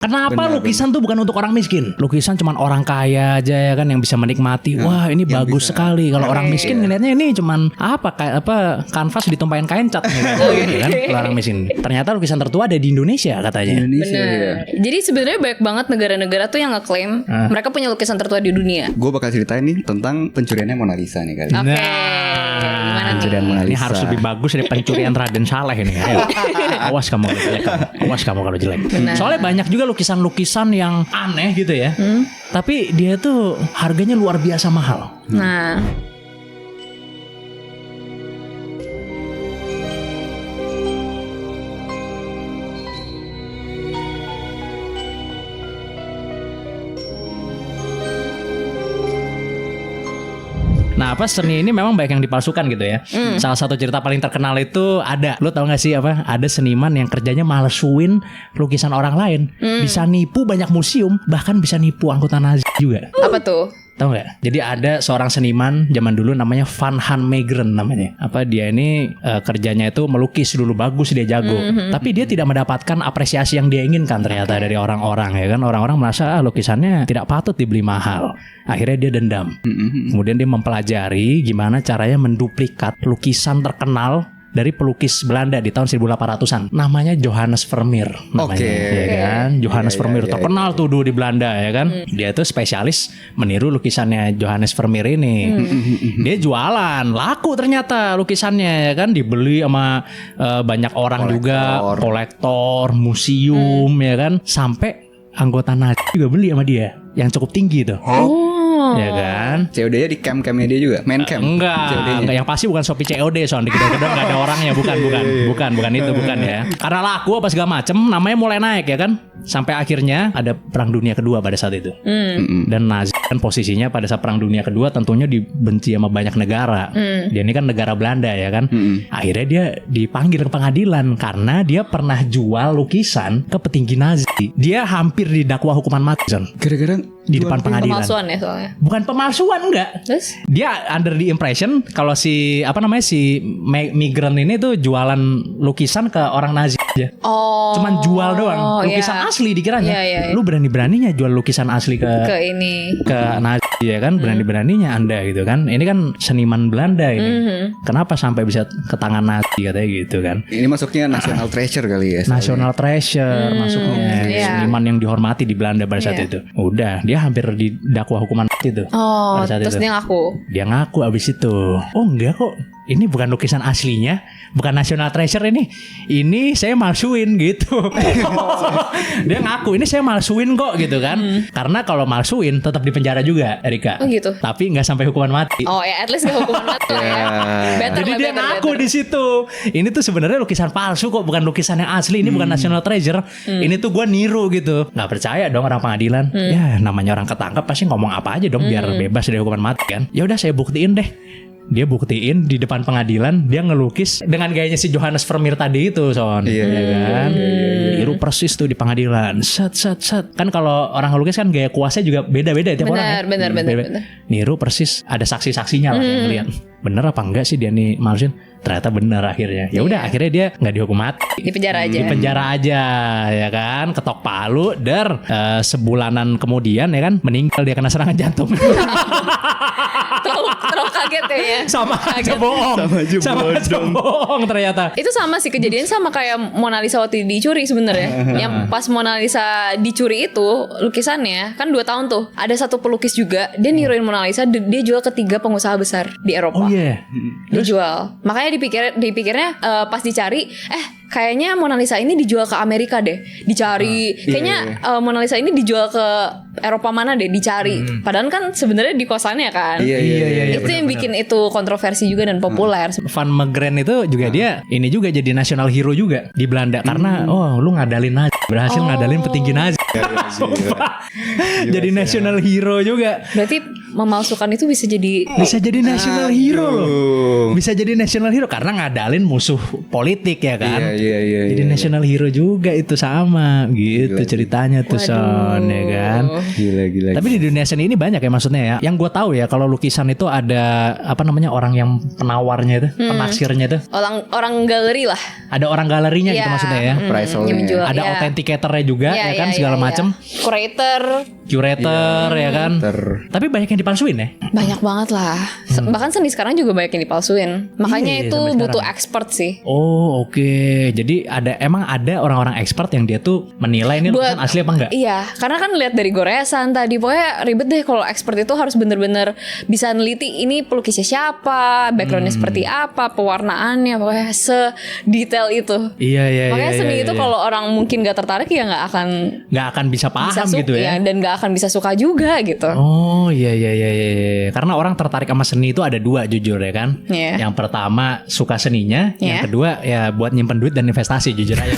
Kenapa lukisan tuh bukan untuk orang miskin? Lukisan cuman orang kaya aja ya kan yang bisa menikmati. Wah, ini bagus sekali. Kalau orang miskin ngelihatnya ini cuman kayak kanvas ditumpahin kain cat gitu kan. Kalau orang miskin. Ternyata lukisan tertua ada di Indonesia katanya. Benar. Jadi sebenarnya banyak banget negara-negara tuh yang ngeklaim mereka punya lukisan tertua di dunia. Gue bakal ceritain nih tentang pencuriannya Mona Lisa nih kali. Oke. Pencurian Mona Lisa. Ini harus lebih bagus dari pencurian Raden Saleh ini. Ayo. Awas kamu kalau jelek. Awas kamu kalau jelek. Soalnya banyak juga lukisan-lukisan yang aneh gitu ya. Tapi dia tuh harganya luar biasa mahal. Nah, Nah, seni ini memang banyak yang dipalsukan gitu ya. Salah satu cerita paling terkenal itu ada, lu tau gak sih ada seniman yang kerjanya malsuin lukisan orang lain, bisa nipu banyak museum, bahkan bisa nipu anggota Nazi juga. apa tuh? Tahu nggak? Jadi ada seorang seniman zaman dulu namanya Van Han Meegeren namanya. Dia ini kerjanya itu melukis dulu, bagus, dia jago. Tapi dia tidak mendapatkan apresiasi yang dia inginkan ternyata dari orang-orang ya kan. Orang-orang merasa lukisannya tidak patut dibeli mahal. Akhirnya dia dendam. Kemudian dia mempelajari gimana caranya menduplikat lukisan terkenal dari pelukis Belanda di tahun 1800-an. Namanya Johannes Vermeer namanya, ya kan? Johannes Vermeer terkenal tuh dulu di Belanda ya kan. Dia tuh spesialis meniru lukisannya Johannes Vermeer ini. Dia jualan, laku ternyata lukisannya ya kan, dibeli sama banyak orang juga, kolektor, museum ya kan, sampai anggota Nazi juga beli sama dia yang cukup tinggi tuh. Ya kan? COD-nya di camp-campnya dia juga, main camp. Enggak, yang pasti bukan Shopee COD soalnya di kedai-kedai enggak ada orangnya, bukan itu bukan ya. Karena laku apa segala macem, namanya mulai naik ya kan. Sampai akhirnya ada Perang Dunia Kedua pada saat itu. Dan Nazi kan posisinya pada saat Perang Dunia Kedua tentunya dibenci sama banyak negara. Dia ini kan negara Belanda ya kan. Akhirnya dia dipanggil ke pengadilan karena dia pernah jual lukisan ke petinggi Nazi. Dia hampir didakwa hukuman mati, Son. Gara-gara di depan pengadilan. Pemalsuan ya soalnya. Bukan pemalsuan, enggak. Terus? Dia under the impression kalau si Meegeren ini tuh jualan lukisan ke orang Nazi aja. Cuman jual doang. Lukisan asli dikiranya. Lu berani-beraninya jual lukisan asli ke Nazi ya kan? Berani-beraninya Anda gitu kan. Ini kan seniman Belanda ini. Kenapa sampai bisa ke tangan Nazi katanya gitu kan. Ini masuknya national treasure kali ya. National treasure masuknya. Seniman yang dihormati di Belanda pada saat itu. Udah, dia hampir didakwa hukuman mati tuh. Terus dia ngaku. Dia ngaku abis itu. Oh enggak kok, ini bukan lukisan aslinya, bukan national treasure ini. Ini saya malsuin gitu. Dia ngaku ini saya malsuin kok gitu kan. Karena kalau malsuin tetap di penjara juga, Erika. Oh gitu. Tapi nggak sampai hukuman mati. Oh ya, at least gak hukuman mati lah ya. Jadi dia ngaku di situ. Ini tuh sebenarnya lukisan palsu kok, bukan lukisan yang asli. Ini bukan national treasure. Ini tuh gue niru gitu. Nggak percaya dong orang pengadilan. Ya namanya orang ketangkep pasti ngomong apa aja dong biar bebas dari hukuman mati kan. Ya udah saya buktiin deh. Dia buktiin di depan pengadilan, dia ngelukis dengan gayanya si Johannes Vermeer tadi itu, Son. Iya kan? Niru persis tuh di pengadilan. Set. Kan kalau orang ngelukis kan gaya kuasnya juga beda-beda tiap orang. Benar. Niru persis, ada saksi-saksinya lah yang ngeliat. Bener apa enggak sih dia nih malsuin? Ternyata bener akhirnya. Ya udah akhirnya dia nggak dihukum mati. Di penjara aja. Ya kan, ketok palu, sebulanan kemudian ya kan meninggal dia kena serangan jantung. Terlalu kaget ya. Sama aja bohong ternyata. Itu sama sih kejadian sama kayak Mona Lisa waktu dicuri sebenarnya. Yang pas Mona Lisa dicuri itu lukisannya kan 2 tahun tuh. Ada satu pelukis juga, dia niruin Mona Lisa, dia jual ke 3 pengusaha besar di Eropa. Oh iya. Dijual. Makanya dipikirnya pas dicari kayaknya Mona Lisa ini dijual ke Amerika deh. Dicari. Kayaknya Mona Lisa ini dijual ke Eropa mana deh, dicari. Padahal kan sebenarnya di kosannya kan. Iya. Itu yang bikin itu kontroversi juga dan populer. Van Meegeren itu juga dia ini juga jadi national hero juga di Belanda karena lu ngadalin Nazi, berhasil ngadalin petinggi Nazi. Jadi national hero juga. Berarti memalsukan itu bisa jadi national hero loh. Bisa jadi national hero karena ngadalin musuh politik ya kan. Iya. Jadi national hero juga itu sama gitu ceritanya tuh Son ya kan. Gila. Tapi di dunia seni ini banyak ya maksudnya ya. Yang gue tahu ya kalau lukisan itu ada apa namanya orang yang penawarnya itu, penaksirnya itu. orang galeri lah. Ada orang galerinya gitu Iya. maksudnya ya. Price-nya. Yang menjual, Ada iya. authenticatornya juga Iya, ya kan iya, segala iya, macam. Curator ya kan. Tapi banyak yang dipalsuin ya. Banyak banget lah. Bahkan seni sekarang juga banyak yang dipalsuin. Makanya Iya, itu sampai butuh sekarang. expert sih. Oh oke. Jadi emang ada orang-orang expert yang dia tuh menilai ini lukisan asli apa enggak? Iya, karena kan lihat dari goresan tadi, pokoknya ribet deh kalau expert itu harus bener-bener bisa neliti ini pelukisnya siapa, backgroundnya seperti apa, pewarnaannya, pokoknya sedetail itu. Iya. Makanya seni itu kalau orang mungkin gak tertarik ya nggak akan bisa paham bisa gitu ya. dan nggak akan bisa suka juga gitu. Oh iya. Karena orang tertarik sama seni itu ada dua jujur ya kan. Iya. Yang pertama suka seninya, yang Iya. kedua ya buat nyimpen duit dan investasi jujur aja.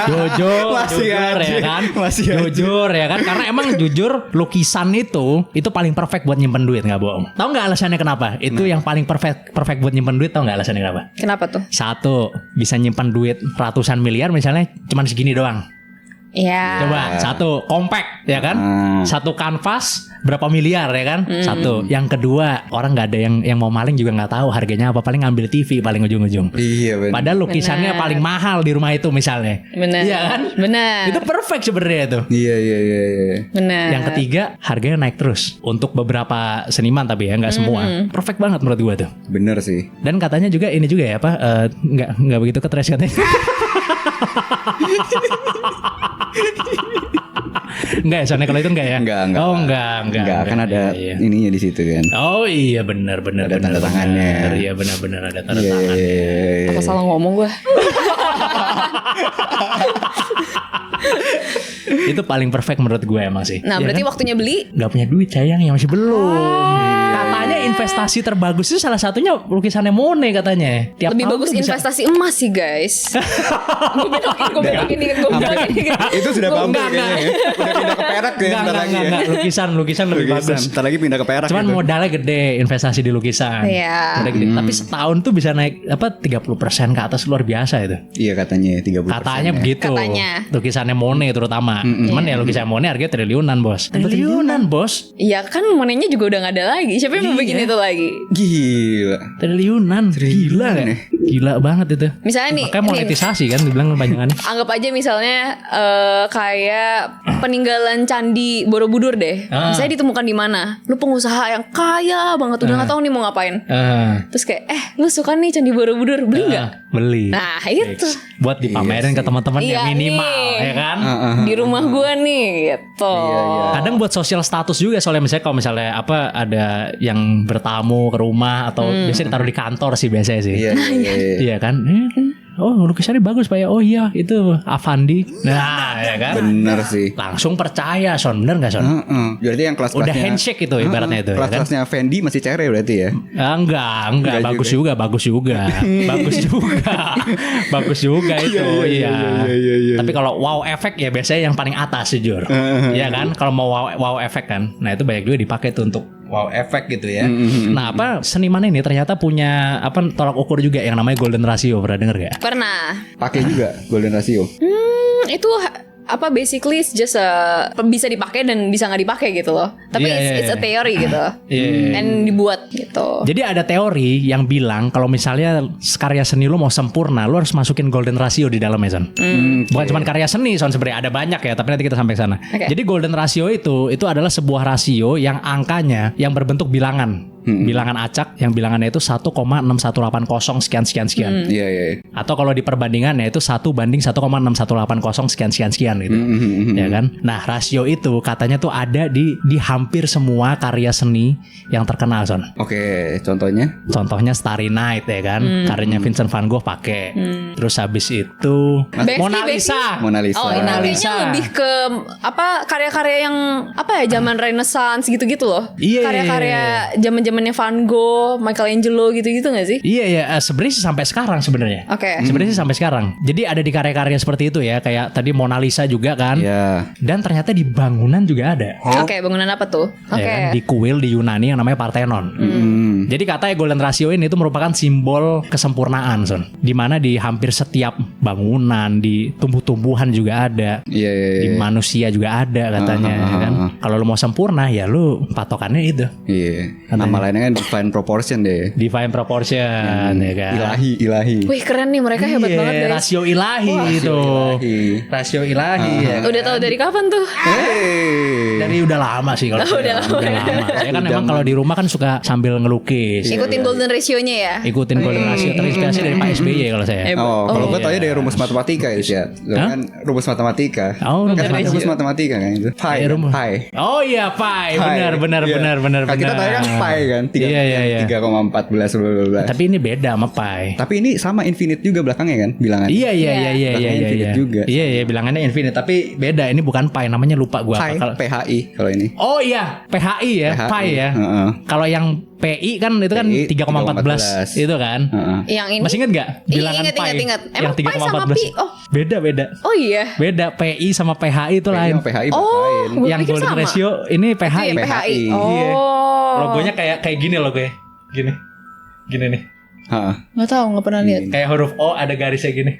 Jujur ya kan. Jujur ya kan. Karena emang jujur lukisan itu paling perfect buat nyimpen duit nggak bohong. Tahu nggak alasannya kenapa? Itu yang paling perfect buat nyimpen duit. Tahu nggak alasannya kenapa? Kenapa tuh? Satu, bisa nyimpan duit ratusan miliar misalnya cuman segini doang. Iya. Coba satu compact ya kan, satu kanvas berapa miliar ya kan, satu. Yang kedua orang nggak ada yang mau maling juga nggak tahu harganya apa, paling ngambil TV paling ujung-ujung. Iya benar. Padahal lukisannya paling mahal di rumah itu misalnya. Benar. Iya kan? Benar. Itu perfect sebenarnya itu. Iya. Benar. Yang ketiga harganya naik terus untuk beberapa seniman tapi ya nggak semua. Perfect banget menurut gua tuh. Bener sih. Dan katanya juga ini juga ya apa nggak begitu ketres katanya. Enggak ya, soalnya kalau itu enggak ya? Enggak. Oh enggak. Kan ada Iya. ininya di situ kan. Oh iya benar. Ada tanda tangannya. Iya benar ada tanda Iya. tangannya. Apa salah ngomong gue? Itu paling perfect menurut gue emang sih. Nah, Iya berarti kan? waktunya beli. Gak punya duit sayang ya masih belum. Katanya investasi terbagus itu salah satunya lukisannya Monet katanya. Tiap Lebih tahun bagus tuh bisa- investasi emas sih guys. Gue belokin dikit. Itu sudah Gua- bambu enggak, kayaknya ya. Udah pindah ke perak ya bentar lagi ya. Enggak. Lukisan lebih bagus. Bentar lagi pindah ke perak Cuman gitu. modalnya gede investasi di lukisan. Iya. Modalnya gede. Tapi setahun tuh bisa naik 30% ke atas luar biasa itu. Iya katanya 30%. Katanya begitu. Katanya. Lukisannya Monet terutama. Cuman ya lukisan Monet harganya triliunan, Bos. Triliunan, Bos. Iya kan Monetnya juga udah gak ada lagi. Siapa yang mau bikin itu lagi? Gila. Triliunan. Gila Triliunan gak? Gila banget itu. Misalnya nih, Makanya monetisasi kan dibilang kepanjangannya. anggap aja misalnya kayak peninggalan candi Borobudur deh. Misalnya ditemukan di mana? Lu pengusaha yang kaya banget udah nggak tahu nih mau ngapain. Terus kayak lu suka nih candi Borobudur, beli nggak? Beli. Nah itu Buat dipamerin ke teman-teman Iya yang minimal nih. ya kan. di rumah gua nih gitu. Kadang buat sosial status juga soalnya misalnya kalau misalnya apa ada yang bertamu ke rumah atau biasanya ditaruh di kantor sih biasanya sih. Iya. Iya kan? Oh lukisannya bagus Pak ya. Oh iya itu Avandi. Nah ya kan. Bener sih. Langsung percaya Son. Bener gak Son? Berarti yang kelas-kelasnya Udah handshake itu ibaratnya itu ya kan? kelas-kelasnya Fendi masih cere berarti ya. Enggak Enggak bagus juga. Bagus juga itu. Iya. Tapi kalau wow efek ya biasanya yang paling atas jujur. Iya kan? Kalau mau wow efek kan. Nah itu banyak juga dipakai tuh untuk wow efek gitu ya. Nah apa seniman ini ternyata punya apa tolak ukur juga yang namanya golden ratio. Pernah denger gak? Pernah. Pakai juga golden ratio. Itu apa basically it's just bisa dipakai dan bisa nggak dipakai gitu loh. Tapi it's a theory gitu. Dan dibuat gitu. Jadi ada teori yang bilang kalau misalnya karya seni lu mau sempurna, lu harus masukin golden ratio di dalamnya Son. Bukan cuma karya seni Son sebenarnya ada banyak ya, tapi nanti kita sampai sana. Okay. Jadi golden ratio itu adalah sebuah rasio yang angkanya yang berbentuk bilangan. Bilangan acak yang bilangannya itu 1,6180 sekian. Iya. Atau kalau di perbandingannya itu 1:1,6180 sekian gitu. Ya kan? Nah, rasio itu katanya tuh ada di hampir semua karya seni yang terkenal, Son. Oke, contohnya? Contohnya Starry Night ya kan, karyanya Vincent van Gogh pakai. Terus habis itu Mona Lisa. Mona Lisa. Oh, ini kayaknya lebih ke apa karya-karya yang apa ya zaman Renaissance gitu-gitu loh. Iya. Karya-karya zaman-zaman zamannya Van Gogh, Michelangelo gitu-gitu gak sih? Iya ya, sebenarnya sih sampai sekarang sebenarnya. Oke. Sebenarnya sih sampai sekarang. Jadi ada di karya-karya seperti itu ya, kayak tadi Mona Lisa juga kan. Ya. Dan ternyata di bangunan juga ada. Oke, bangunan apa tuh? Oke. Ya kan? Di kuil di Yunani yang namanya Parthenon. Jadi katanya golden ratio ini itu merupakan simbol kesempurnaan, Son. Dimana di hampir setiap bangunan, di tumbuh-tumbuhan juga ada. Iya. Di manusia juga ada katanya ya kan. Kalau lu mau sempurna ya lu patokannya itu. Iya. Nama lainnya kan divine proportion deh. Divine proportion ya kan. Ilahi. Wih, keren nih, mereka hebat Iya, banget guys. rasio ilahi itu. Rasio ilahi ya. Udah tahu dari kapan tuh? Dari udah lama sih kalau saya. Udah lama. Saya kan memang kalau di rumah kan suka sambil ngelukis. Ikutin golden ratio-nya ya. Ikutin golden ratio, terinspirasi dari Pak SBY kalau saya. Kalau gue taunya dari rumus matematika itu ya. Kan rumus matematika. Oh, Kan rumus matematika kan itu. Pi. Oh iya, pi. Benar. Kan kita tahu kan pi kan. Iya. 3,14 bla. Tapi ini beda sama pi. Tapi ini sama infinite juga belakangnya kan bilangan. Iya. Belakangnya infinite juga. Iya, bilangannya infinite tapi beda. Ini bukan pi, namanya lupa gua Pi, apa. PHI kalau ini. Oh iya, PHI ya, pi ya. Kalau yang PI kan itu kan PI 3,14 itu kan. Yang ini. Masih inget gak bilangan Ingat. pi? Emang pi sama pi? Oh. Beda. Oh iya. Beda, PI sama PHI itu lain. PHI Oh, lain. gua Yang pikir golden sama. ratio ini PHI. Itu yang PHI. Iya. Oh. Logonya kayak gini logonya. Gini nih. Nggak tahu, nggak pernah lihat. Kayak huruf O ada garisnya gini.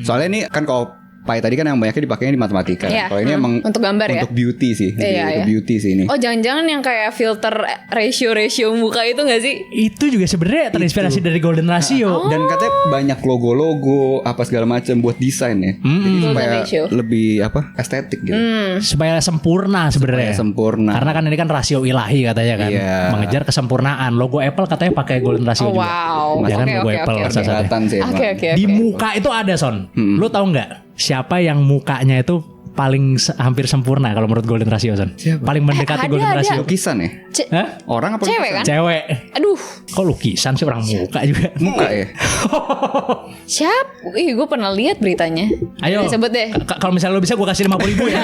Soalnya ini kan kalau pi tadi kan yang banyaknya dipakainya di matematika. Iya. Kalau ini emang Untuk gambar ya? Untuk beauty sih. Iya. Untuk beauty sih ini. Oh, jangan-jangan yang kayak filter ratio muka itu nggak sih? Itu juga sebenarnya terinspirasi dari golden ratio. Dan katanya banyak logo-logo apa segala macam buat desain ya. Jadi supaya Golden ratio. lebih estetik gitu. Supaya sempurna sebenarnya. Sempurna. Karena kan ini kan rasio ilahi katanya kan. Iya. Mengejar kesempurnaan. Logo Apple katanya pakai golden ratio Oh, juga. wow. Ya kan Oke, logo oke, Apple oke, salah satunya. Kelihatan sih. emang. Oke. Di muka itu ada, Son. Lu tahu nggak siapa yang mukanya itu paling hampir sempurna kalau menurut golden ratio, Son? Siapa? Paling mendekati ada, golden ada. ratio. Lukisan ya? Hah? Orang apa Cewek lukisan? kan? Cewek. Aduh, Kok lukisan sih, orang muka juga. Muka ya? siapa? Ih, gue pernah lihat beritanya. Ayo. Sebut deh. Kalau misalnya lu bisa gue kasih 50.000 ya.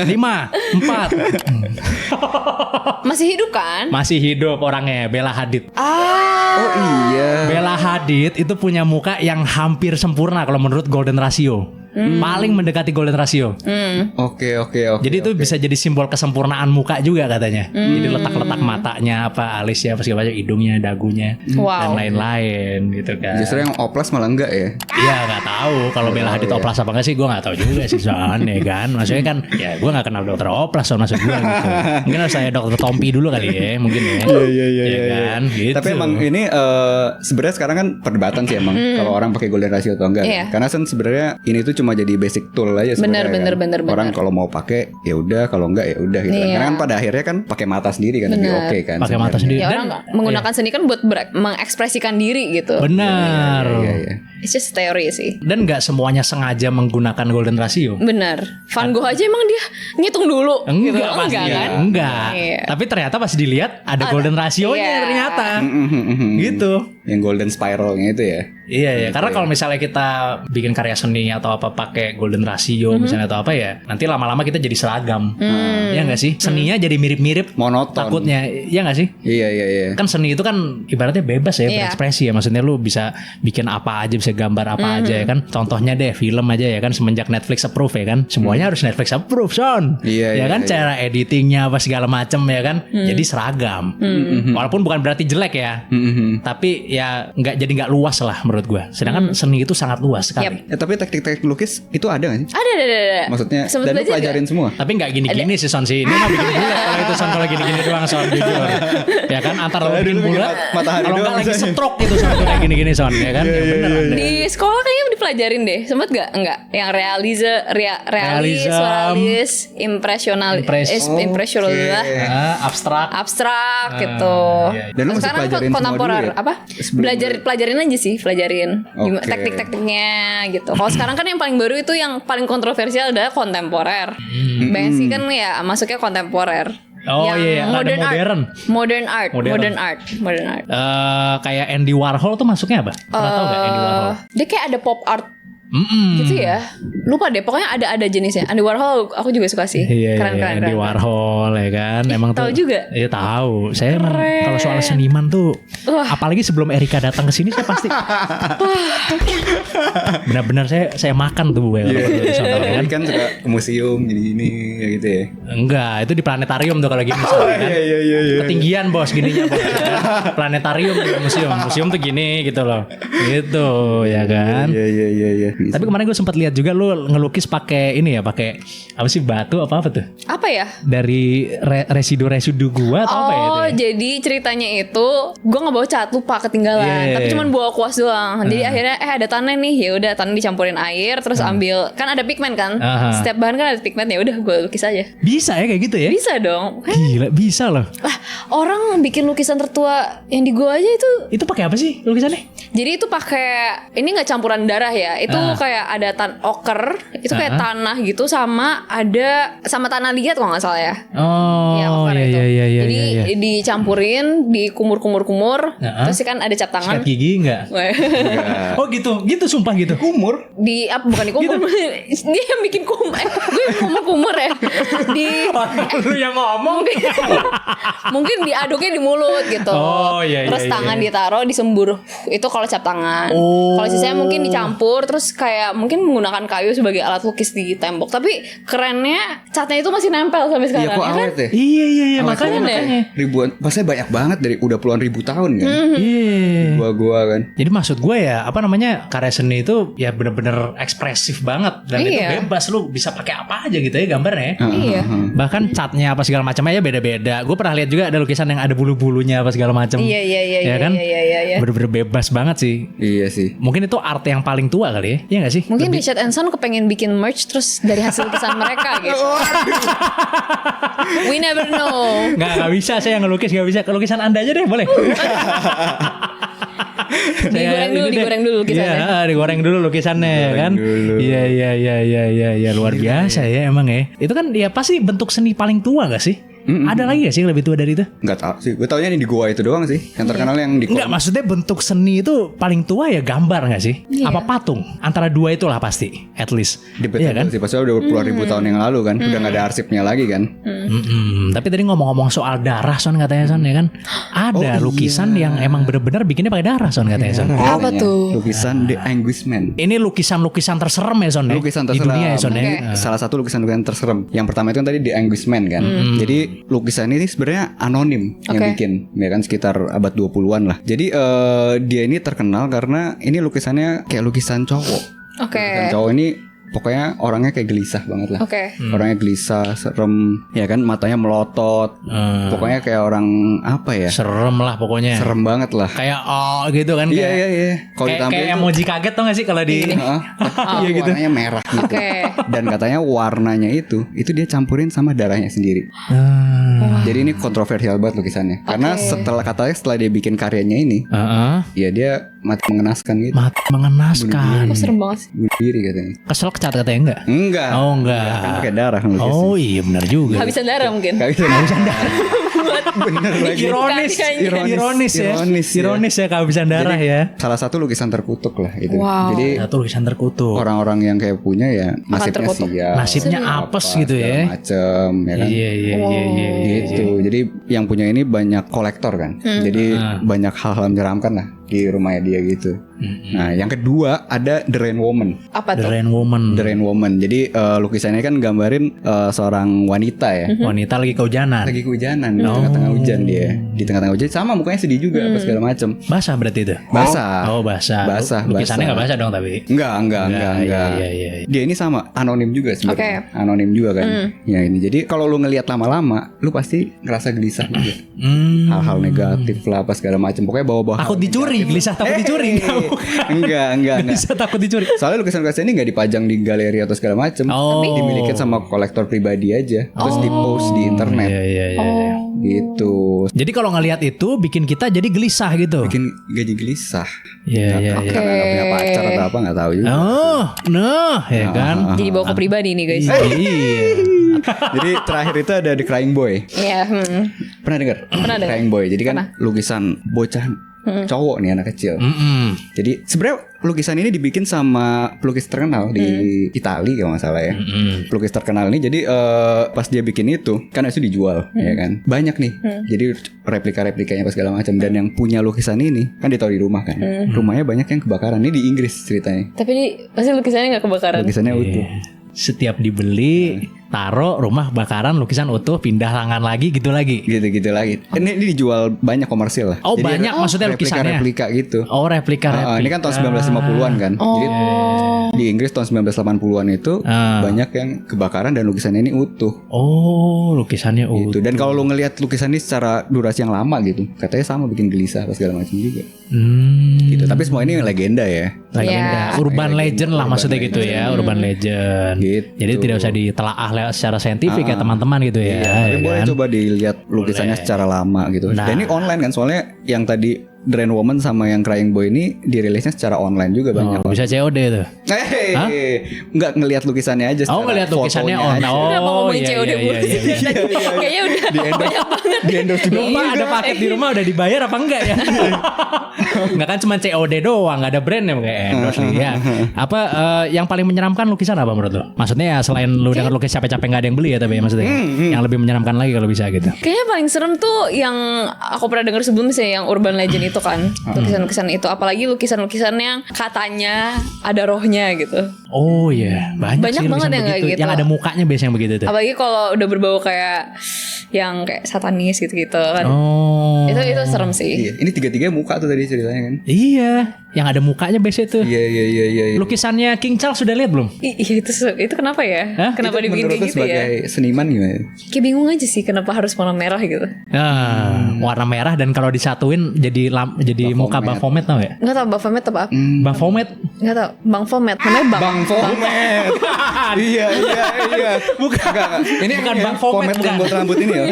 5, 4. Masih hidup kan? Masih hidup orangnya, Bella Hadid. Oh iya. Bella Hadid itu punya muka yang hampir sempurna kalau menurut golden ratio. Paling mendekati golden ratio. Oke. Jadi itu bisa jadi simbol kesempurnaan muka juga katanya. Jadi letak-letak matanya, apa alisnya, apa segala macam, hidungnya, dagunya, dan Wow. lain-lain gitu kan. Justru yang oplas malah enggak ya? Iya nggak tahu kalau Bella Hadid oplas apa enggak sih, gue nggak tahu juga sih soalnya kan. Maksudnya kan ya gue nggak kenal dokter oplas so maksud gue gitu. Mungkin harus saya dokter Tompi dulu kali ya, mungkin ya. Iya kan, gitu. Tapi emang ini sebenarnya sekarang kan perdebatan sih emang kalau orang pakai golden ratio atau enggak. Iya. Karena kan sebenarnya ini tuh cuma jadi basic tool aja sebenarnya. Bener. Orang kalau mau pakai ya udah, kalau enggak ya udah gitu. kan. Iya. Karena kan pada akhirnya kan pakai mata sendiri kan lebih Bener. oke kan. Pakai mata sebenarnya. sendiri. Ya Dan- orang menggunakan seni kan buat mengekspresikan diri gitu. Benar. Iya. It's just teori sih. Dan nggak semuanya sengaja menggunakan golden ratio. Bener. Van Gogh aja emang dia ngitung dulu. gitu. Enggak pasti. kan? Enggak. Iya. Tapi ternyata pas dilihat ada golden rasionya Iya. ternyata. Gitu. Yang golden spiralnya itu ya. Iya, karena kalau misalnya kita bikin karya seni atau apa pakai golden ratio misalnya atau apa ya, nanti lama-lama kita jadi seragam. Iya nggak sih? Seninya jadi mirip-mirip. Monoton. Takutnya, iya nggak sih? Iya. Kan seni itu kan ibaratnya bebas ya, Iya. berekspresi ya. Maksudnya lu bisa bikin apa aja, bisa gambar apa aja ya kan. Contohnya deh film aja ya kan, semenjak Netflix approve ya kan. Semuanya harus Netflix approve, Son. Iya, Ya iya, kan, iya. cara editingnya apa segala macem ya kan. Jadi seragam. Walaupun bukan berarti jelek ya. Tapi ya nggak luas lah menurut gua. Sedangkan seni itu sangat luas sekali. Tapi teknik-teknik lukis itu ada gak sih? Ada. Maksudnya Sempet dan lu belajar pelajarin semua. Tapi nggak gini-gini sih, Son sih. Ini mah bikin bulat kalau itu, Son, kalau gini-gini doang, Son, jujur. Ya kan, antara Soalnya bikin dulu bikin bulat matahari kalau nggak doang lagi misalnya. stroke gitu, Son, kayak gini-gini, Son, ya kan. Ya bener. Di sekolah kayaknya dipelajarin deh. Sempet gak? Enggak. Yang realis, Realism. suralis, impresionalis, impresionalis, Abstrak. abstrak gitu. iya. Dan lu mesti Sekarang pelajarin semua kontemporer dulu ya? apa? Pelajarin aja sih, pelajarin gimana Oke. teknik-tekniknya gitu. Kalau sekarang kan yang paling baru itu yang paling kontroversial adalah kontemporer. Basic kan ya masuknya kontemporer. Oh, Yang iya, iya. Ada modern. Modern art. Kayak Andy Warhol tuh masuknya apa? Pernah tahu nggak Andy Warhol? Dia kayak ada pop art Gitu ya. Lupa deh, pokoknya ada jenisnya. Andy Warhol aku juga suka sih. Iya, Keren. Andy Warhol ya kan. Emang tahu tuh. juga? Iya tahu. Saya emang Keren. kalau soal seniman tuh, Wah. apalagi sebelum Erika datang ke sini saya pasti benar-benar saya makan tuh Bu. Ini kan suka ke museum gini ya gitu ya. Enggak, itu di planetarium tuh kalau gini kan. Iya. Ketinggian bos gininya bos. Planetarium di museum. Museum tuh gini gitu loh. Gitu ya kan. Iya. Tapi kemarin gue sempat lihat juga lu ngelukis pakai ini ya, pakai apa sih batu apa tuh? Apa ya? Dari residu gua atau apa ya itu? Oh, Ya? jadi ceritanya itu gue nggak bawa cat, lupa ketinggalan. Yeah. Tapi cuman bawa kuas doang. Jadi akhirnya ada tanah nih, ya udah tanah dicampurin air, terus ambil kan ada pigmen kan. Setiap bahan kan ada pigmen, ya udah gue lukis aja. Bisa ya kayak gitu ya? Bisa dong. Gila, bisa loh. Lah, orang bikin lukisan tertua yang di gua aja itu. Itu pakai apa sih lukisannya? Jadi itu pakai ini nggak campuran darah ya. Itu kayak ada oker, itu kayak tanah gitu sama tanah liat kalau nggak salah ya. Oh, Ya, oker itu. iya. Jadi dicampurin, dikumur-kumur, terus kan ada cap tangan. Sikat gigi enggak? Oh gitu sumpah gitu. Kumur. Bukan dikumur, dia yang bikin kumur. Gue yang ngomong kumur ya. Lu yang ngomong. Mungkin diaduknya di mulut gitu. Oh, iya, Terus iya, tangan iya. ditaruh disembur. Itu kalau cap tangan. Oh. Kalau sisanya mungkin dicampur terus kayak mungkin menggunakan kayu sebagai alat lukis di tembok. Tapi kerennya catnya itu masih nempel sampai sekarang. Iya kok ya kan? awet ya. Iya Awet makanya. banget ya. Ribuan, maksudnya banyak banget dari udah puluhan ribu tahun kan. Iya. Gua kan. Jadi maksud gue ya apa namanya karya seni itu ya bener-bener ekspresif banget dan itu Iya. bebas lu bisa pakai apa aja gitu ya gambarnya. Iya. Bahkan catnya apa segala macamnya ya beda-beda. Gue pernah lihat juga ada lukisan yang ada bulu-bulunya apa segala macam. Iya. Ya kan? Iya. Bener-bener bebas banget sih. Iya sih. Mungkin itu art yang paling tua kali ya. Iya gak sih? Mungkin Richard Anson kepengen bikin merch terus dari hasil lukisan mereka gitu. We never know. Nggak bisa saya ngelukis, nggak bisa. Lukisan Anda aja deh boleh. Digoreng dulu lukisannya. Iya, digoreng dulu lukisannya ya kan. dulu. Iya luar biasa ya emang ya. Itu kan ya pasti bentuk seni paling tua gak sih? Ada lagi gak sih yang lebih tua dari itu? Nggak tahu sih. Gue taunya ini di gua itu doang sih. Yang terkenal yang di Enggak, maksudnya bentuk seni itu paling tua ya gambar gak sih? Iya. Apa patung? Antara dua itulah pasti, at least. Debatable Iya kan? sih. Pasti udah puluhan ribu tahun yang lalu kan. Udah nggak ada arsipnya lagi kan. Tapi tadi ngomong-ngomong soal darah Son katanya Son ya kan. Ada lukisan yang emang bener-bener bikinnya pakai darah Son katanya Son. Apa tuh? Lukisan The Anguishment. Ini lukisan-lukisan terserem ya Son ya? Lukisan Di terserem. dunia ya Son ya. Salah satu lukisan terserem. Yang pertama itu kan tadi The Anguishment kan. Jadi lukisan ini sebenarnya anonim yang Oke. bikin, ya kan sekitar abad 20-an lah. Jadi dia ini terkenal karena ini lukisannya kayak lukisan cowok. Oke. Lukisan cowok ini pokoknya orangnya kayak gelisah banget lah. Oke. Orangnya gelisah, serem, ya kan matanya melotot. Pokoknya kayak orang apa ya? Serem lah pokoknya. Serem banget lah. Kayak oh gitu kan. Iya kayak, iya iya. Kalau Kayak, ditampilin kayak tuh- emoji kaget tau gak sih kalau di ini? Iya gitu. Warnanya merah gitu. Oke. Dan katanya warnanya itu dia campurin sama darahnya sendiri. Jadi ini kontroversial banget lukisannya. Karena setelah dia bikin karyanya ini, ya dia mati mengenaskan gitu. Mati mengenaskan. Kok serem banget sih. Bunuh diri katanya. Kesel kecat katanya enggak? Enggak. Oh enggak. Kan pakai darah ngelukis. Oh iya benar juga. Habisan darah mungkin. Gak bisa bener lagi. Ironis, Ironis ya. ya. Ironis ya kehabisan darah Jadi, ya. salah satu lukisan terkutuk lah itu. Wow. Jadi Satu lukisan terkutuk. orang-orang yang kayak punya ya nasibnya terkutuk. sial. Nasibnya apes gitu ya. Macem ya kan. Iya. Gitu. Jadi yang punya ini banyak kolektor kan. Jadi banyak hal-hal menyeramkan lah di rumahnya dia gitu. Nah, yang kedua ada The Rain Woman. Apa The tuh? Rain Woman. The Rain Woman. Jadi lukisannya kan gambarin seorang wanita ya. Wanita lagi kehujanan. Lagi kehujanan di tengah-tengah hujan dia. Di tengah-tengah hujan sama mukanya sedih juga apa segala macem. Basah berarti itu. Basah. Oh basah. Basah, Lukisannya basah. nggak basah dong tapi. Enggak. Iya. Dia ini sama anonim juga sebenarnya. Oke. Anonim juga kan. Ya ini. Jadi kalau lu ngelihat lama-lama, lu pasti ngerasa gelisah gitu. Hal-hal negatif lah apa segala macam. Pokoknya bawa-bawa. Takut hal dicuri, negatif. gelisah takut dicuri. Enggak. Bisa takut dicuri. Soalnya lukisan-lukisan ini nggak dipajang di galeri atau segala macam. Oh. Dimiliki sama kolektor pribadi aja. Terus di-post di internet. Iya. Gitu. Jadi kalau ngelihat itu bikin kita jadi gelisah gitu. Bikin gaji gelisah. Iya. Karena nggak punya pacar atau apa nggak tahu juga. Oh, nah, ya kan. Jadi bawa ke pribadi nih guys. Iya. Jadi terakhir itu ada The Crying Boy. Iya. Pernah dengar? Pernah dengar. Crying Boy. Jadi kan Pernah. lukisan bocah cowok nih, anak kecil. Jadi sebenarnya lukisan ini dibikin sama pelukis terkenal di Italia kalau nggak salah ya. Pelukis terkenal ini jadi pas dia bikin itu kan itu dijual ya kan. Banyak nih. Jadi replika-replikanya pas segala macam, dan yang punya lukisan ini kan ditaruh di rumah kan. Rumahnya banyak yang kebakaran. Ini di Inggris ceritanya. Tapi ini pasti lukisannya nggak kebakaran. Lukisannya utuh. Setiap dibeli, taruh rumah bakaran, lukisan utuh, pindah tangan lagi, gitu lagi. Gitu lagi. Ini dijual banyak komersil lah. Oh, jadi banyak maksudnya lukisannya. Replika gitu. Oh, replika. Ini kan tahun 1950-an kan. Jadi di Inggris tahun 1980-an itu banyak yang kebakaran dan lukisannya ini utuh. Oh, lukisannya utuh. Gitu. Dan kalau lu ngelihat lukisan ini secara durasi yang lama gitu, katanya sama bikin gelisah apa segala macam juga. Gitu. Tapi semua ini legenda ya. Legenda, urban legend lah maksudnya gitu ya, urban legend. Gitu. Jadi tidak usah ditelaah secara saintifik ya teman-teman gitu ya. Tapi ya boleh kan? coba dilihat lukisannya secara lama gitu. Nah. Dan ini online kan, soalnya yang tadi The Rain Woman sama yang Crying Boy ini dirilisnya secara online juga banyak. Bisa COD tuh. Nggak ngelihat lukisannya aja. Oh, ngelihat lukisannya online. Oh, Kenapa ngomongin COD mulu sih? Kayaknya udah banyak banget. Di endorse juga. Rumah ada paket di rumah udah dibayar apa enggak ya? Enggak kan cuma COD doang, enggak ada brand yang kayak endorse nih ya. Apa yang paling menyeramkan lukisan apa menurut lo? Maksudnya ya selain lu denger lukis capek-capek enggak ada yang beli ya, tapi ya maksudnya yang lebih menyeramkan lagi kalau bisa gitu. Kayaknya paling serem tuh yang aku pernah dengar sebelumnya, yang urban legend itu kan. Lukisan-lukisan itu, apalagi lukisan-lukisan yang katanya ada rohnya gitu. Oh iya, banyak sih banget yang kayak gitu. Yang ada mukanya biasanya yang begitu tuh. Apalagi kalau udah berbau kayak yang kayak satanis gitu-gitu kan. Oh. Itu serem sih. Iya, ini tiga-tiga muka tuh tadi ceritanya kan. Iya, yang ada mukanya biasanya tuh. Iya. Lukisannya King Charles sudah lihat belum? Iya, itu kenapa ya? Hah? Kenapa Itu dibikin menurut kayak lu gitu ya? sebagai seniman gimana? Kayak bingung aja sih kenapa harus warna merah gitu. Nah, warna merah dan kalau disatuin jadi muka Baphomet tau ya? Enggak tahu Baphomet apa? Baphomet. Enggak tahu. Bang Fomet. Namanya Bang Fomet. Iya. Bukan. Ini bukan yang Bang Fomet, yang buat rambut ini ya?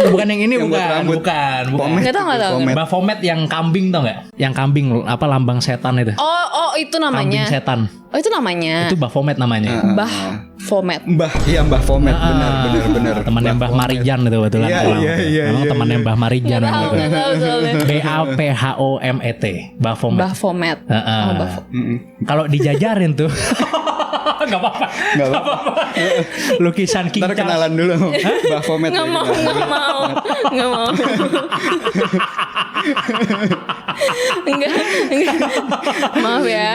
Bukan yang ini, Yang buat rambut. bukan. Enggak tahu. Baphomet yang kambing tau nggak? Yang kambing apa lambang setan itu? Oh itu namanya. Kambing setan. Oh itu namanya. Itu Baphomet namanya. Fomet. Mbah Fomet, benar. Temannya Mbah Marijan itu betulan. Iya. Memang temannya Mbah Marijan. Enggak tahu soalnya. Baphomet. Baphomet. Baphomet. Kalau dijajarin tuh Gak apa-apa. Lukisan King Ntar Charles. kenalan dulu. Baphomet. Nggak mau. Enggak. Maaf ya.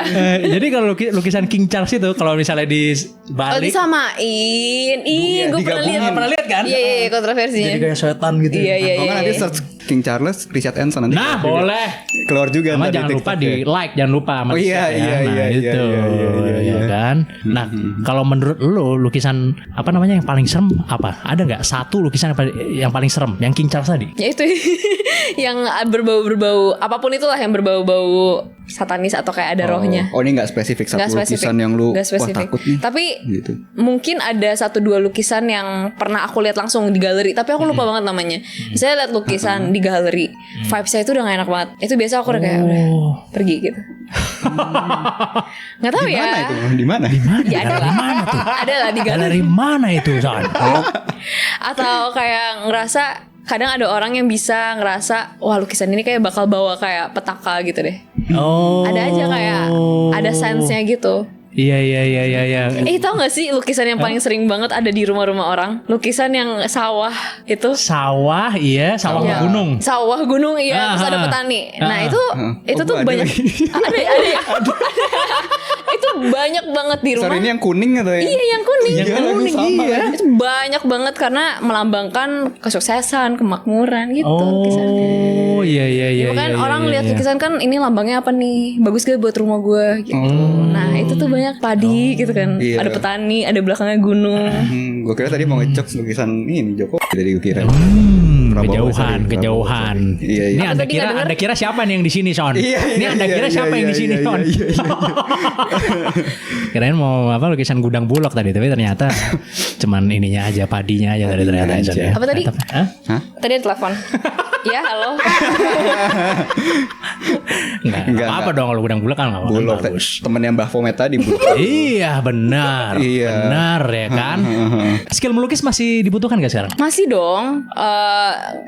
Jadi kalau lukisan King Charles itu kalau misalnya Oh dibalik disamain. Ih, gue pernah lihat. Pernah lihat kan? Iya, kontroversinya. Jadi kayak setan gitu. Iya. Kalau nanti search King Charles, Richard Anson nanti. Nah, boleh. Keluar juga. Sama jangan lupa di like, jangan lupa. Oh iya, itu. iya. Ya kan. Nah, kalau menurut lo lukisan apa namanya yang paling serem apa? Ada nggak satu lukisan yang paling serem? Yang King Charles tadi? Ya itu yang berbau-berbau apapun itulah yang berbau-bau satanis atau kayak ada rohnya. Oh ini nggak spesifik satu lukisan yang lu wah takut nih. Tapi gitu. mungkin ada 1-2 lukisan yang pernah aku lihat langsung di galeri. Tapi aku lupa banget namanya. Saya lihat lukisan di galeri, vibes-nya itu udah gak enak banget. Itu biasa aku udah kayak udah pergi gitu. Nggak tahu ya. Mana itu? Di mana? Ya ada lah. Mana tuh? Ada lah di galeri. Dari mana itu, Son? Atau kayak ngerasa kadang ada orang yang bisa ngerasa wah lukisan ini kayak bakal bawa kayak petaka gitu deh. Oh. Ada aja kayak ada sense-nya gitu. Iya. Tau gak sih lukisan yang paling sering banget ada di rumah-rumah orang? Lukisan yang sawah itu. Sawah, iya, sawah Ya. gunung. Sawah gunung iya, terus ada petani. Nah, itu tuh banyak. Ada ya. Itu banyak banget di rumah. Sorry, ini yang kuning atau ya? Iya, yang kuning. Yang kuning, iya. Itu banyak banget karena melambangkan kesuksesan, kemakmuran gitu lukisannya. Oh, iya. Kan orang lihat lukisan kan ini lambangnya apa nih? Bagus gak buat rumah gue gitu. Nah, itu tuh banyak padi gitu kan. Iya. Ada petani, ada belakangnya gunung. Gue kira tadi mau ngecok lukisan ini Jokowi dari gue kira. Kejauhan. Iya. Ini Anda kira siapa nih yang di sini, Son? Iya. Ini Anda kira siapa yang di sini, Son? Kirain mau apa lukisan gudang bulog tadi, tapi ternyata cuman ininya aja, padinya aja tadi ternyata. Aja. Apa tadi? Hah? Tadi ada telepon. Ya halo. Enggak apa dong kalau gudang bulak kan enggak Bulog bagus. temennya Mbah Fometa di Bulog. Iya benar. Iya. Benar ya kan. Skill melukis masih dibutuhkan gak sekarang? Masih dong.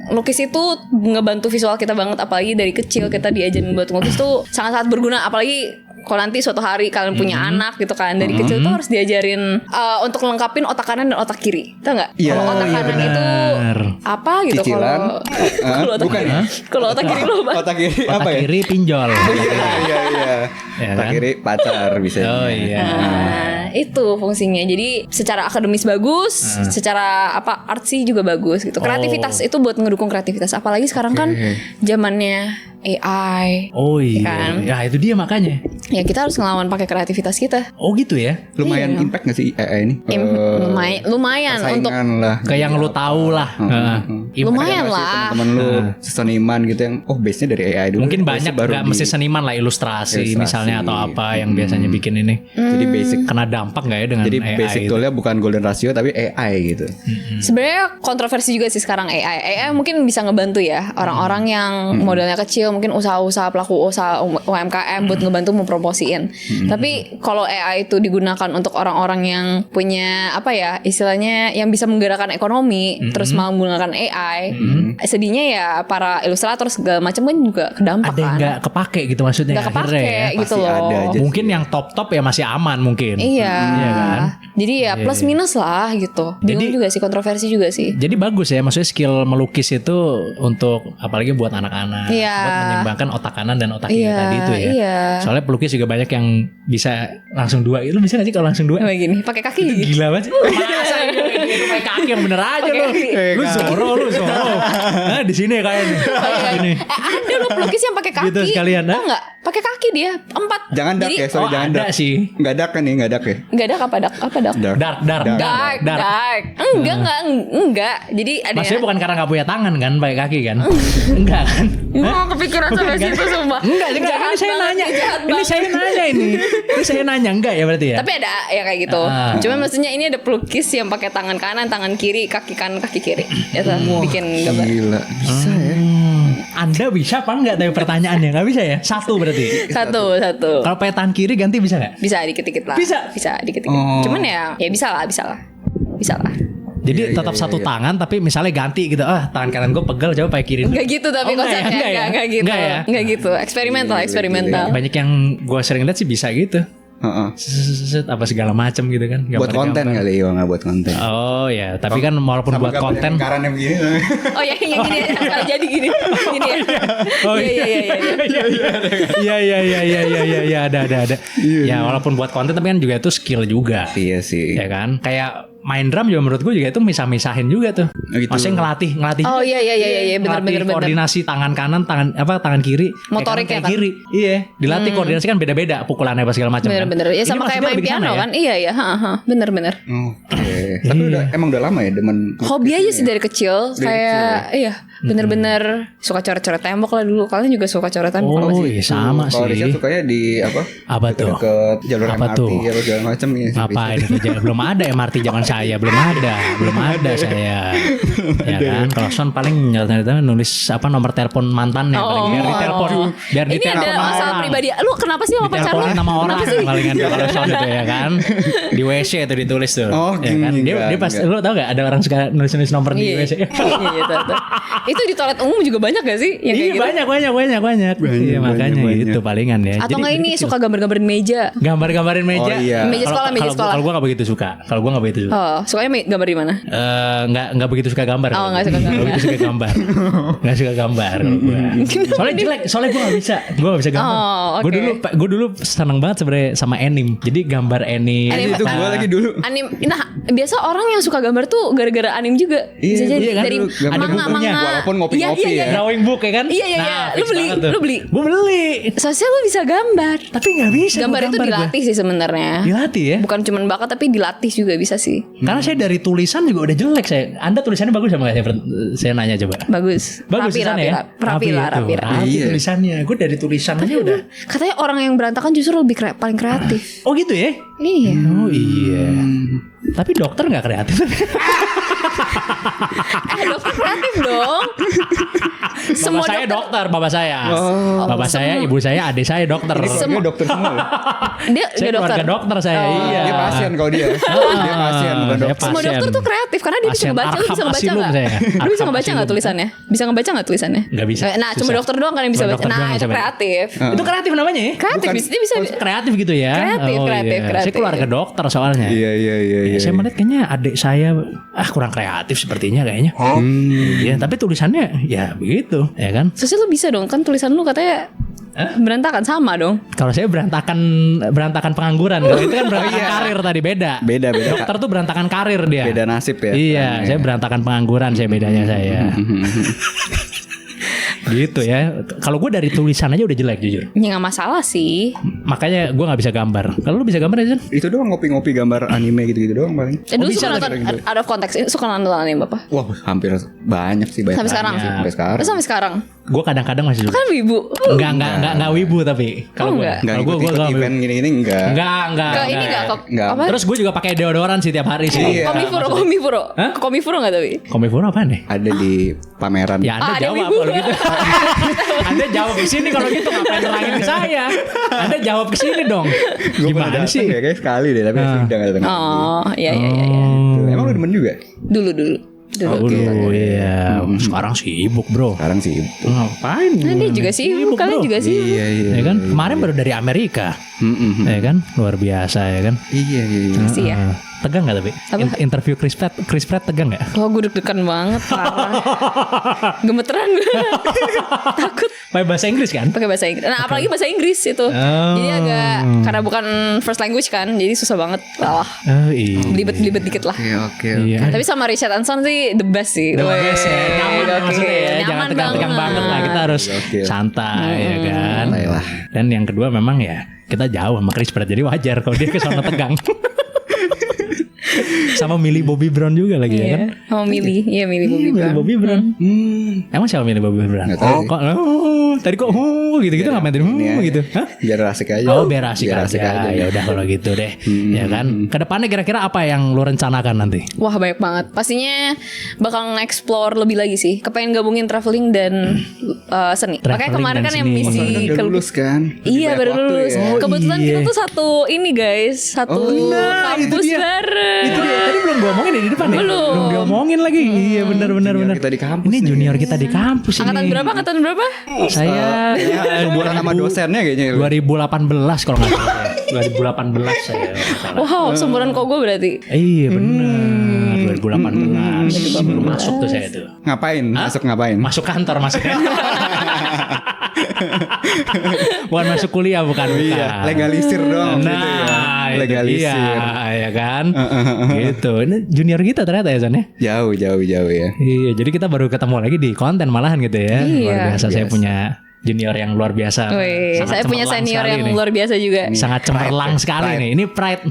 Lukis itu ngebantu visual kita banget, apalagi dari kecil kita diajarin buat ngelukis tuh sangat-sangat berguna, apalagi kalau nanti suatu hari kalian punya anak gitu kan, dari kecil tuh harus diajarin untuk lengkapin otak kanan dan otak kiri, tau nggak? Iya. Kalau otak iya, kanan benar. itu apa gitu? Cicilan. Kalau otak Bukan kiri, ya? kalau otak kiri lo apa? Otak kiri Otak apa ya? kiri pinjol. Iya. Ya Otak kan? kiri pacar bisa. Oh iya. Nah, itu fungsinya. Jadi secara akademis bagus, secara artsy juga bagus gitu. Kreativitas itu buat ngedukung kreativitas. Apalagi sekarang kan zamannya AI. Oh iya. Kan? Ya itu dia makanya. Ya kita harus ngelawan pakai kreativitas kita. Oh gitu ya. Lumayan impact gak sih AI ini? Lumayan untuk Saingan lah. Kayak yang lu tahu lah. lumayan Ada nggak sih lah. teman-teman lu seniman gitu yang base-nya dari AI dulu. Mungkin terus banyak baru gak mesti seniman lah, ilustrasi misalnya atau apa yang biasanya bikin ini. Jadi basic. Kena dampak gak ya dengan Jadi AI basic itu? toolnya bukan golden ratio tapi AI gitu. Sebenarnya kontroversi juga sih sekarang AI. AI mungkin bisa ngebantu ya orang-orang yang modalnya kecil, mungkin usaha-usaha pelaku usaha UMKM buat ngebantu mempromosiin. Tapi kalau AI itu digunakan untuk orang-orang yang punya apa ya istilahnya yang bisa menggerakkan ekonomi, terus mau menggunakan AI, sedihnya ya para ilustrator segala macam kan juga kedampak Ada yang kan. gak kepake gitu maksudnya Nggak kepake akhirnya ya. gitu Pasti loh. ada aja. Mungkin yang top-top ya masih aman mungkin. Iya. Iya kan? Jadi ya plus minus lah gitu. Bingung Jadi- juga sih, kontroversi juga sih. Jadi bagus ya, maksudnya skill melukis itu untuk apalagi buat anak-anak, Iya. buat menyeimbangkan otak kanan dan otak kiri Iya, tadi itu ya. iya. Soalnya pelukis juga banyak yang bisa langsung dua. Itu bisa gak sih kalau langsung dua? Kayak gini, pakai kaki Itu gitu. gila banget sih. Masa itu pakai kaki yang bener aja Pakai lu. kaki. Lu Zoro. Nah, di sini kayaknya. Ini. Ada loh pelukis yang pakai kaki. Gitu sekalian, Tau nggak? Pakai kaki dia 4. Jangan dark ya, sorry Oh, jangan ada dark. sih. Enggak dark kan nih, enggak dark ya. Nggak ada apa dark? Apa dark? Dark. Enggak. Jadi ada Maksudnya bukan karena gak punya tangan kan, pakai kaki kan? Enggak kan? Mau kepikiran sampai situ sumpah. Enggak, ini saya nanya. Ini saya nanya ini. Ini saya nanya enggak ya berarti ya? Tapi ada ya kayak gitu. Cuma maksudnya ini ada pelukis yang pakai tangan kanan, tangan kiri, kaki kanan, kaki kiri. Ya tuh, bikin gambar. Gila, bisa ya. Anda bisa apa enggak tapi pertanyaannya? Enggak bisa ya? Satu berarti. Satu. Kalau pakai tangan kiri ganti bisa enggak? Bisa dikit-dikit lah. Bisa dikit-dikit. Oh. Cuman ya bisa lah. Jadi tetap satu tangan tapi misalnya ganti gitu. Tangan kanan gue pegel coba pakai kiri. Enggak gitu tapi Oh, enggak ya? konsepnya Enggak ya? enggak gitu. Enggak ya? Enggak gitu. Eksperimental. Banyak yang gue sering lihat sih bisa gitu. Heeh. Set, apa segala macam gitu kan. Buat konten Gambar-gambar. kali ya, nggak buat konten. Oh ya, tapi kan walaupun buat konten. Lingkaran yang begini. Oh ya yang gini ya. Kalau jadi gini. Gini ya. Oh Iya. Iya ada. Ya walaupun buat konten tapi kan juga itu skill juga. Iya sih. Ya kan? Kayak main drum juga menurut gue juga itu misah-misahin juga tuh. Gitu. Maksudnya ngelatih Oh iya benar. koordinasi tangan kanan, tangan kiri, Motorik kayak ya, kanan, kayak kiri. Iya, dilatih koordinasi kan beda-beda pukulannya apa segala macam kan. Bener. Ya Ini sama kayak maksudnya main lebih ke sana piano ya? kan. Iya. Bener. Oke. Tapi emang udah lama ya demen. Hobi aja sih dari kecil. Kayak iya bener-bener suka coret-coret tembok lah dulu. Kalian juga suka coret tembok Oh sih? iya sama Kalau Risha sih. sukanya di apa? Apa tuh? Ke jalur Apa MRT tuh? ya segala macam ya. Ngapain itu? Belum ada MRT zaman saya, belum ada saya. Ya kan, kalau Son paling nyata nulis apa nomor telepon mantannya paling biar ditelepon, biar Ini ditelepon ada sama masalah orang. pribadi. Lu kenapa sih sama pacar lu? Diteleponin sama orang Kenapa sih? palingan kalau Son itu ya kan. Di WC itu ditulis tuh. Oh, ya kan. gini, Dia pas enggak. lu tau gak ada orang suka nulis nomor di WC. Iya, tahu. Itu di toilet umum juga banyak gak sih yang kayak Iya gitu? banyak. Iya makanya banyak. itu palingan ya. Atau Jadi nggak ini suka gambar-gambarin meja? gambar-gambarin meja. Oh, iya. Meja sekolah, meja sekolah. Kalau gue gak begitu suka. Oh, sukanya gambar di mana? Nggak begitu suka gambar. Oh, nggak suka gambar. Nggak begitu suka gambar. Nggak suka gambar. kalau gua. Soalnya jelek. Soalnya gue nggak bisa. Gue nggak bisa gambar. Oh, oke. Gue dulu seneng banget sebenarnya sama anime. Jadi gambar anime. Anime. Itu gue lagi dulu. Anim. Nah, biasa orang yang suka gambar tuh gara-gara anim juga. Bisa Iya, jadi iya kan, dari dulu gambar manga. bukunya, walaupun ngopi-ngopi Iya. ya. Drawing book ya kan? Iya. Lu fix beli? banget tuh. Lu beli? Gue beli. Sosial lu bisa gambar. Tapi nggak bisa. Gambar itu gua. dilatih sih sebenarnya. Dilatih ya. Bukan cuma bakat tapi dilatih juga bisa sih. Karena saya dari tulisan juga udah jelek saya. Anda tulisannya bagus sama nggak? Saya nanya coba. Bagus. Bagus tulisannya ya? Rapi. Rapi Iya. tulisannya. Gue dari tulisan aja udah. Katanya orang yang berantakan justru lebih paling kreatif. Oh gitu ya? Iya. Oh iya. Tapi dokter nggak kreatif. Dokter kreatif dong. Bapak saya dokter, bapak saya. Bapak saya, ibu saya, adik saya dokter. Semua dokter semua loh. Dia Saya dokter. keluarga dokter saya. Iya. Dia pasien kalau dia. Dia pasien bukan Saya dokter. Semua dokter tuh kreatif karena dia bisa Pasien ngebaca. Lu bisa Arkham ngebaca Asylum nggak? saya. Lu bisa Arkham ngebaca nggak Asylum. tulisannya? Bisa ngebaca nggak tulisannya? Nggak bisa. Nah, cuma Susah. dokter doang kan yang bisa Cuma baca. dokter doang Nah, yang itu bisa baca. kreatif. Itu kreatif namanya ya? Kreatif, dia bisa. Kreatif gitu ya. Kreatif, kreatif. Saya keluarga dokter soalnya. Iya. Saya melihat kayaknya adik saya kurang kreatif sepertinya kayaknya. Iya, tapi tulisannya ya begitu, ya kan? Terus lu bisa dong kan tulisan lu katanya berantakan sama dong. Kalau saya berantakan pengangguran. Kalau itu kan berantakan karir tadi beda. Beda. Dokter tuh berantakan karir dia. Beda nasib ya. Iya, saya berantakan pengangguran saya bedanya saya. Gitu ya. Kalau gue dari tulisan aja udah jelek jujur. Ya nggak masalah sih. Makanya gue nggak bisa gambar. Kalau lu bisa gambar ya, Zen? Itu doang ngopi-ngopi gambar anime gitu-gitu doang paling. Dulu bisa suka lah nonton gitu. out of context. Suka nonton anime apa? Wah, hampir banyak sih banyak. Sampai sekarang. Sampai sekarang. Terus sampai sekarang. Gue kadang-kadang masih suka. Kan wibu. Enggak wibu tapi kalau gue. enggak. Enggak Kalau gue ikut event gini-gini enggak. Enggak. Ke ini enggak Enggak. apa? Terus gue juga pakai deodoran sih tiap hari sih. Iya. Komifuro. Hah? Komifuro enggak tapi? Komifuro apa nih? Ada di pameran. Ya Anda ada jawab wibu. kalau gitu. Anda jawab ke sini kalau gitu ngapain nerangin ke saya? Anda jawab ke sini dong. Gue pernah Gimana datang sih? ya kayak sekali deh tapi udah enggak datang. Oh, iya. Emang lu demen juga? Dulu. Dulu iya. Sekarang sibuk bro. Sekarang sih. Ngapain? Nah, dia juga sibuk, kalian bro. juga sibuk. Iya. Ya kan? Kemarin baru dari Amerika. Ya kan? Luar biasa ya kan? Iya. Pasti ya. Tegang gak tapi? Apa? Interview Chris Pratt tegang gak? Wah, gue deg-degan banget, parah. Gemeteran gue. Takut Pakai bahasa Inggris kan? pakai bahasa Inggris. Nah, apalagi bahasa Inggris itu. Jadi agak karena bukan first language kan, jadi susah banget. Wah, Oh iya. belibet dikit lah. Oke. Iya. Tapi sama Richard Anson sih the best sih. The best ya, nyaman Oke. maksudnya ya. Jangan Nyaman tegang-tegang banget lah. Kita harus Gokil. santai ya kan. Santai lah. Dan yang kedua memang ya kita jauh sama Chris Pratt jadi wajar kalau dia ke sana tegang. Sama Millie Bobby Brown juga lagi ya kan. Iya, sama Millie. Iya, Millie Bobby Millie Brown. Bobby Brown. Emang siapa Millie Bobby Brown? Nggak tahu sih. Kok tadi kok gitu-gitu ngapain tadi gitu? Hah? Biar asik aja. Oh biar asik aja. Ya udah kalau gitu deh. Ya kan. Kedepannya kira-kira apa yang lu rencanakan nanti? Wah, banyak banget. Pastinya bakal nge-explore lebih lagi sih. Kepengen gabungin traveling dan seni. Makanya Traveling kemarin dan kan yang seni. misi Udah ke lulus kan? Iya, baru lulus. Ya. Kebetulan iya. kita tuh satu ini guys, satu kampus bareng. Itu dia. Tadi belum gue omongin ya di depan ya? Belum. Belum diomongin lagi. Iya benar. Junior kita di kampus Ini nih. junior kita di kampus Angkatan ini. berapa? Angkatan berapa? Saya Bukan nama dosennya kayaknya. 2018 kalau nggak salah. 2018 saya. Wow, sumuran kok gue berarti. Iya benar. 2018. Belum masuk tuh saya tuh. Ngapain? Masuk ngapain? Masuk kantor maksudnya. Bukan masuk kuliah bukan. Iya, legalisir dong. Nah, gitu ya. itu Legalisir. dia, ya kan. Gitu. Ini junior kita ternyata ya Zan ya. Jauh ya. Iya, jadi kita baru ketemu lagi di konten malahan gitu ya. Iya. Luar biasa saya punya junior yang luar biasa. Wih, Sangat saya punya cemerlang senior sekali yang nih. luar biasa juga. Sangat cemerlang sekali nih. Ini pride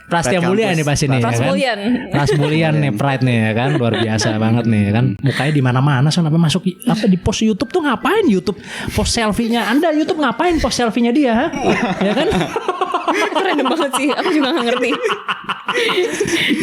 Prasetya Pride Mulia kampus. nih pasti nih. Pras ya kan? Mulian. Pras Mulian nih pride nih ya kan. Luar biasa banget nih ya kan. Mukanya di mana-mana sampai masuk apa di post YouTube tuh ngapain YouTube post selfie-nya. Anda YouTube ngapain post selfie-nya dia? Ha? Ya kan? Keren banget sih. Aku juga gak ngerti.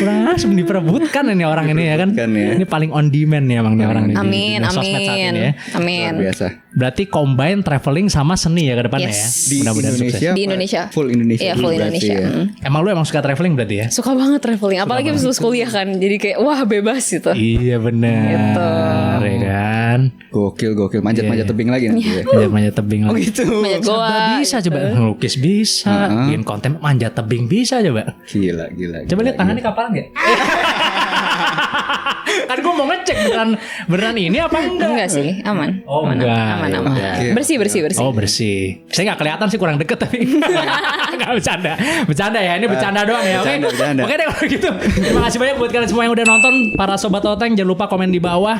Langsung diperebutkan ini orang ini ya kan. Kan ya. Ini paling on demand nih emang nih orang ini. Amin, di sosmed saat ini ya. amin. Luar biasa. Berarti combine traveling sama seni ya ke depannya Yes. ya. Di Mudah-mudahan sukses. Indonesia. Di apa? Indonesia. Full Indonesia. Iya, full berarti Indonesia. ya. Emang lu emang suka traveling berarti ya? Suka banget traveling. Apalagi habis lulus kuliah kan. Jadi kayak wah bebas gitu. Iya benar, ya kan. Gokil. Manjat-manjat tebing lagi nanti ya. Manjat tebing Oh lagi. gitu. Manjat Coba goa. bisa coba ngelukis bisa, bikin konten manjat tebing bisa coba. Gila. Coba lihat tangannya kapalan nggak? Kan gue mau ngecek beneran ini apa enggak? Enggak sih, aman. Oh, aman, enggak. aman. Oke. Bersih. Oh bersih. Saya nggak kelihatan sih kurang deket tapi nggak bercanda ya. Ini bercanda doang ya. Oke. Bercanda. Oke deh kalau gitu. Terima kasih banyak buat kalian semua yang udah nonton. Para sobat Oteng jangan lupa komen di bawah,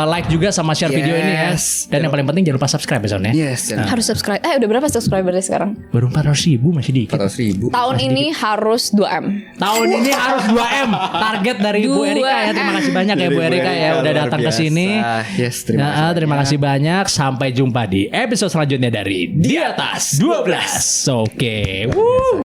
like juga sama share video ini ya. Yes. Dan yang paling penting jangan lupa subscribe ya Son ya. Yes. Harus subscribe. Udah berapa subscribernya sekarang? Baru 400.000 masih dikit. 400.000. Tahun ini harus 2M. Tahun ini harus 2M target dari Bu 2M. Erika ya. Terima kasih banyak ya Bu Erika ya udah Luar datang ke biasa. sini. Yes, terima kasih. Terima kasih banyak. Sampai jumpa di episode selanjutnya dari Di Atas 12. Oke. Woo.